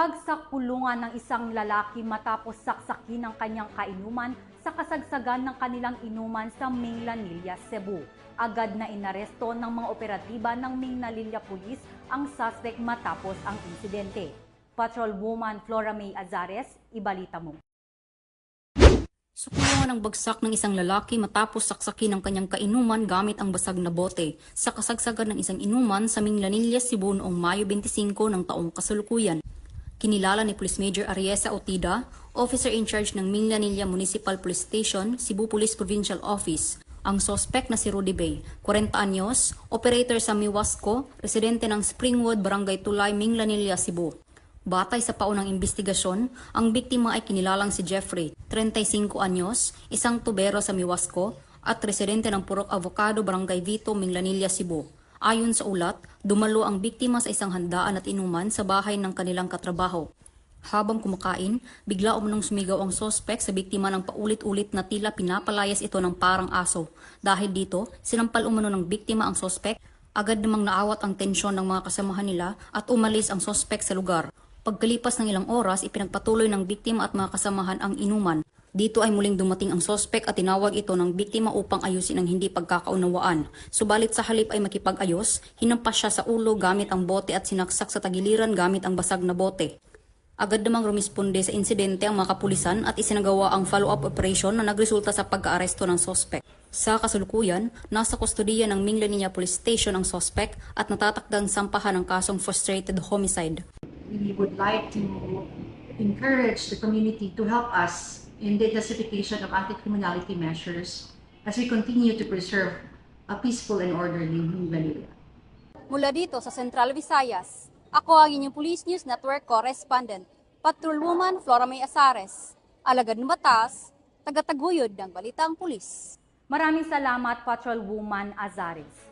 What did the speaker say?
Bagsak kulungan ng isang lalaki matapos saksakin ng kanyang kainuman sa kasagsagan ng kanilang inuman sa Minglanilla, Cebu. Agad na inaresto ng mga operatiba ng Minglanilla Police ang suspect matapos ang insidente. Patrolwoman Flora May Azares, ibalita mo. Sukulungan ang bagsak ng isang lalaki matapos saksakin ng kanyang kainuman gamit ang basag na bote sa kasagsagan ng isang inuman sa Minglanilla, Cebu noong Mayo 25 ng taong kasalukuyan. Kinilala ni Police Major Ariesa Otida, Officer in Charge ng Minglanilla Municipal Police Station, Cebu Police Provincial Office, ang suspect na si Rudy Bay, 40 anyos, operator sa Miwasco, residente ng Springwood, Barangay Tulay, Minglanilla, Cebu. Batay sa paunang investigasyon, ang biktima ay kinilalang si Jeffrey, 35 anyos, isang tubero sa Miwasco at residente ng Purok Avocado, Barangay Vito, Minglanilla, Cebu. Ayon sa ulat, dumalo ang biktima sa isang handaan at inuman sa bahay ng kanilang katrabaho. Habang kumakain, bigla umunong sumigaw ang sospek sa biktima ng paulit-ulit na tila pinapalayas ito ng parang aso. Dahil dito, sinampal umano ng biktima ang sospek, agad namang naawat ang tensyon ng mga kasamahan nila at umalis ang sospek sa lugar. Pagkalipas ng ilang oras, ipinagpatuloy ng biktima at mga kasamahan ang inuman. Dito ay muling dumating ang sospek at tinawag ito ng biktima upang ayusin ang hindi pagkakaunawaan. Subalit sa halip ay makipag-ayos, hinampas siya sa ulo gamit ang bote at sinaksak sa tagiliran gamit ang basag na bote. Agad namang rumisponde sa insidente ang mga kapulisan at isinagawa ang follow-up operation na nagresulta sa pagka-aresto ng sospek. Sa kasalukuyan, nasa kustodiya ng Minglanilla Police Station ang sospek at natatakdang sampahan ng kasong frustrated homicide. We would like to encourage the community to help us in the intensification of anti-criminality measures as we continue to preserve a peaceful and orderly Minglanilla. Mula dito sa Central Visayas, ako ang inyong Police News Network Correspondent, Patrolwoman Flora May Azares, alagad ng batas, tagataguyod ng balitang pulis. Maraming salamat, Patrolwoman Azares.